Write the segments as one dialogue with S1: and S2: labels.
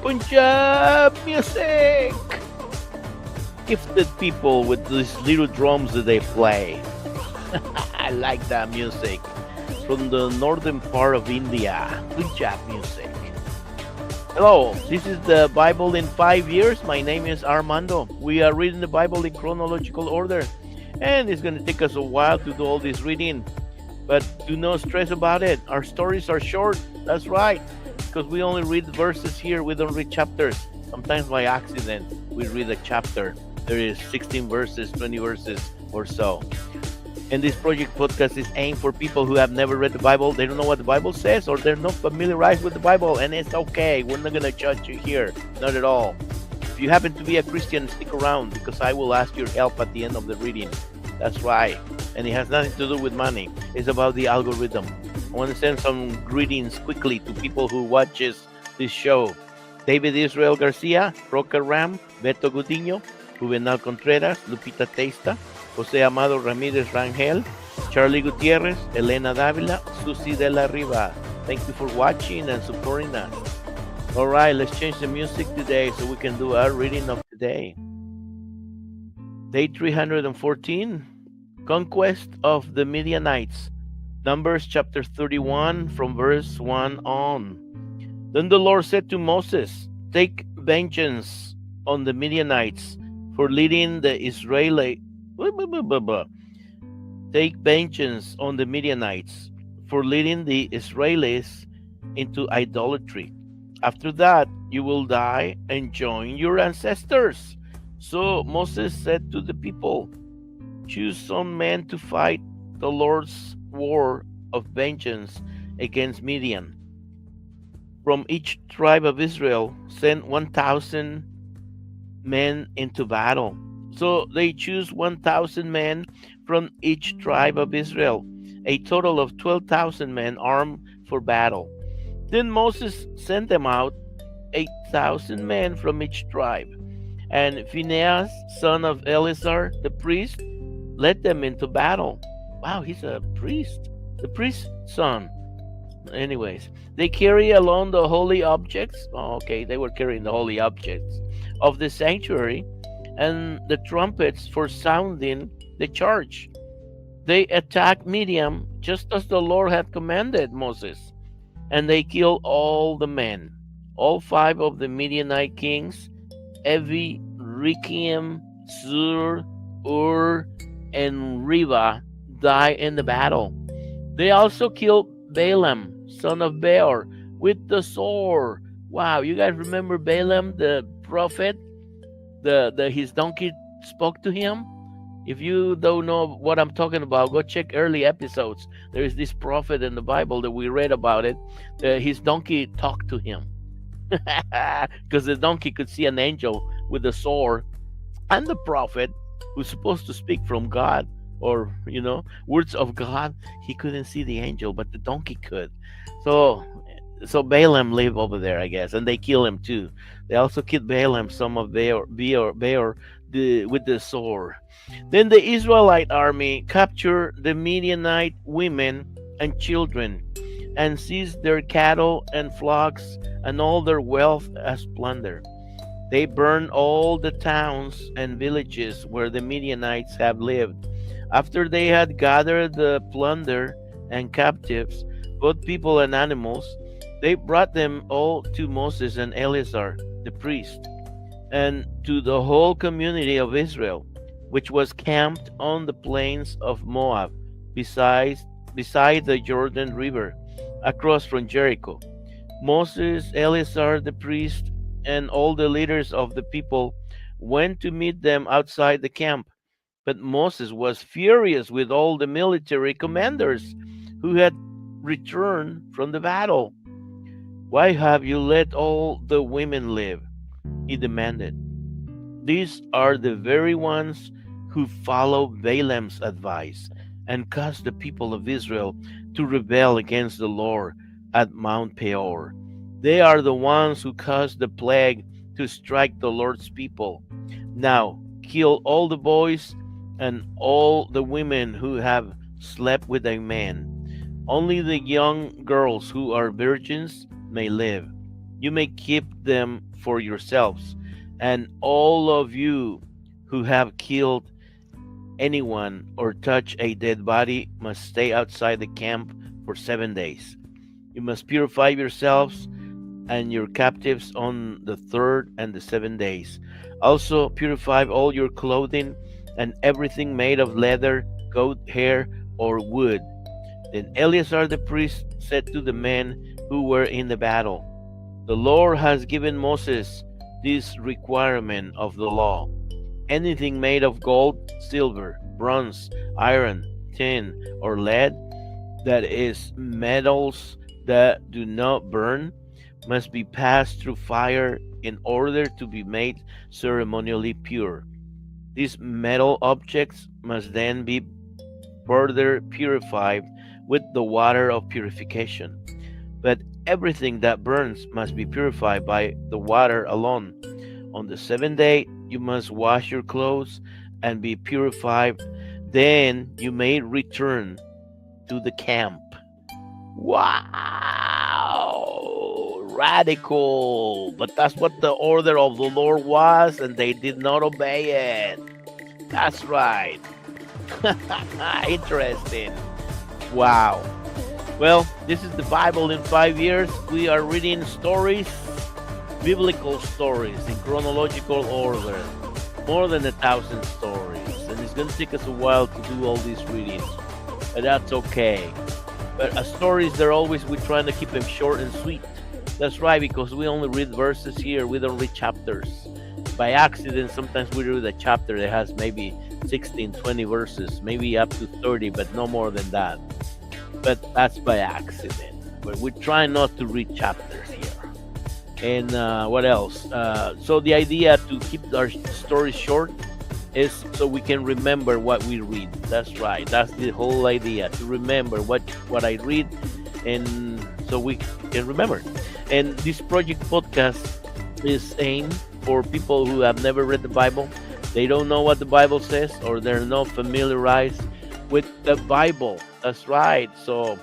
S1: Punjab music. Gifted people with these little drums that they play. I like that music. From the northern part of India, Punjab music. Hello, this is the Bible in 5 years. My name is Armando. We are reading the Bible in chronological order, and it's going to take us a while to do all this reading. But do not stress about it. Our stories are short. That's right, because we only read verses here. We don't read chapters. Sometimes by accident, we read a chapter. There is 16 verses, 20 verses or so. And this project podcast is aimed for people who have never read the Bible. They don't know what the Bible says, or they're not familiarized with the Bible, and it's okay. We're not going to judge you here. Not at all. If you happen to be a Christian, stick around, because I will ask your help at the end of the reading. That's right. And it has nothing to do with money. It's about the algorithm. I want to send some greetings quickly to people who watches this show. David Israel Garcia, Roca Ram, Beto Gutiño, Juvenal Contreras, Lupita Teista, José Amado Ramírez Rangel, Charlie Gutierrez, Elena Dávila, Susi de la Riva. Thank you for watching and supporting us. All right, let's change the music today so we can do our reading of today. Day 314, Conquest of the Midianites. Numbers chapter 31 from verse 1 on. Then the Lord said to Moses, "Take vengeance on the Midianites for leading the Israelites. Take vengeance on the Midianites for leading the Israelis into idolatry. After that, you will die and join your ancestors." So Moses said to the people, "Choose some men to fight the Lord's war of vengeance against Midian. From each tribe of Israel, send 1,000 men into battle." So they choose 1,000 men from each tribe of Israel, a total of 12,000 men armed for battle. Then Moses sent them out, 8,000 men from each tribe. And Phinehas, son of Eleazar, the priest, led them into battle. Wow, he's a priest. The priest's son. Anyways, they carry along the holy objects. Oh, okay, they were carrying the holy objects of the sanctuary and the trumpets for sounding the charge. They attacked Midian just as the Lord had commanded Moses, and they killed all the men. All 5 of the Midianite kings, Evi, Rekem, Zur, Ur, and Reba, died in the battle. They also killed Balaam, son of Beor, with the sword. Wow, you guys remember Balaam, the prophet? His donkey spoke to him. If you don't know what I'm talking about, go check early episodes. There is this prophet in the Bible that we read about it. His donkey talked to him because the donkey could see an angel with a sword, and the prophet, who's supposed to speak from God or words of God, he couldn't see the angel, but the donkey could. So Balaam lived over there, I guess, and they kill him too. They also killed Balaam, son of Beor, with the sword. Then the Israelite army captured the Midianite women and children, and seized their cattle and flocks and all their wealth as plunder. They burned all the towns and villages where the Midianites have lived. After they had gathered the plunder and captives, both people and animals, they brought them all to Moses and Eleazar, the priest, and to the whole community of Israel, which was camped on the plains of Moab, beside the Jordan River, across from Jericho. Moses, Eleazar the priest, and all the leaders of the people went to meet them outside the camp. But Moses was furious with all the military commanders who had returned from the battle. "Why have you let all the women live?" he demanded. "These are the very ones who follow Balaam's advice and caused the people of Israel to rebel against the Lord at Mount Peor. They are the ones who caused the plague to strike the Lord's people. Now kill all the boys and all the women who have slept with a man. Only the young girls who are virgins may live. You may keep them for yourselves, and all of you who have killed anyone or touched a dead body must stay outside the camp for 7 days. You must purify yourselves and your captives on the third and the 7 days. Also, purify all your clothing and everything made of leather, goat hair, or wood. Then Eleazar the priest said to the men who were in the battle, the Lord has given Moses this requirement of the law. Anything made of gold, silver, bronze, iron, tin, or lead, that is, metals that do not burn, must be passed through fire in order to be made ceremonially pure. These metal objects must then be further purified with the water of purification. But everything that burns must be purified by the water alone. On the 7th day, you must wash your clothes and be purified. Then you may return to the camp. Wow! Radical! But that's what the order of the Lord was, and they did not obey it. That's right. Interesting. Wow. Well, this is the Bible in 5 years. We are reading stories, biblical stories in chronological order. More than 1,000 stories. And it's going to take us a while to do all these readings. But that's okay. But stories, they're always, we're trying to keep them short and sweet. That's right, because we only read verses here. We don't read chapters. By accident, sometimes we read a chapter that has maybe 16, 20 verses, maybe up to 30, but no more than that. But that's by accident. But we try not to read chapters here. And what else? So the idea to keep our stories short is so we can remember what we read. That's right. That's the whole idea, to remember what I read, and so we can remember. And this project podcast is aimed for people who have never read the Bible. They don't know what the Bible says, or they're not familiarized with the Bible. That's right. So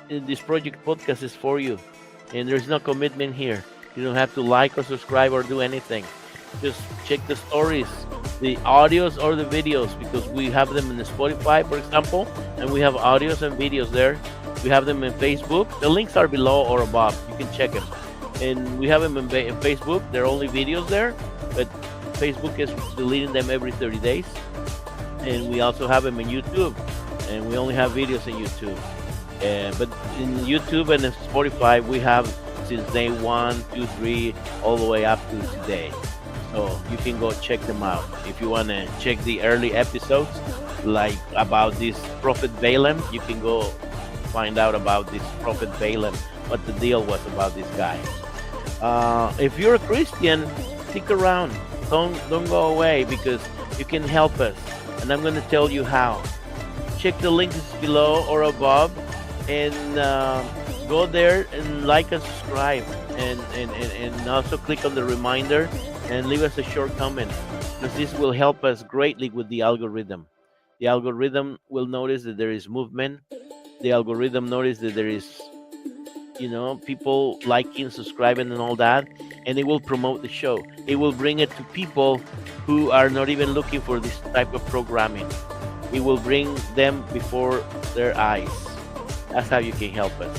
S1: this project podcast is for you, and there's no commitment here. You don't have to like or subscribe or do anything. Just check the stories, the audios or the videos, because we have them in the Spotify, for example, and we have audios and videos there. We have them in Facebook. The links are below or above. You can check them. And we have them in Facebook. There are only videos there, but Facebook is deleting them every 30 days. And we also have them in YouTube, and we only have videos in YouTube. But in YouTube and in Spotify, we have since day 1, 2, 3, all the way up to today. So you can go check them out. If you want to check the early episodes, like about this prophet Balaam, you can go find out about this prophet Balaam, what the deal was about this guy. If you're a Christian, stick around. Don't go away, because you can help us, and I'm going to tell you how. Check the links below or above, and go there and like and subscribe, and also click on the reminder and leave us a short comment, because this will help us greatly with the algorithm. The algorithm will notice that there is movement. The algorithm notice that there is, people liking, subscribing, and all that, and it will promote the show. It will bring it to people who are not even looking for this type of programming. It will bring them before their eyes. That's how you can help us.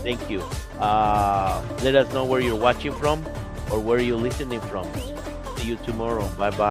S1: Thank you. Let us know where you're watching from or where you're listening from. See you tomorrow. Bye bye.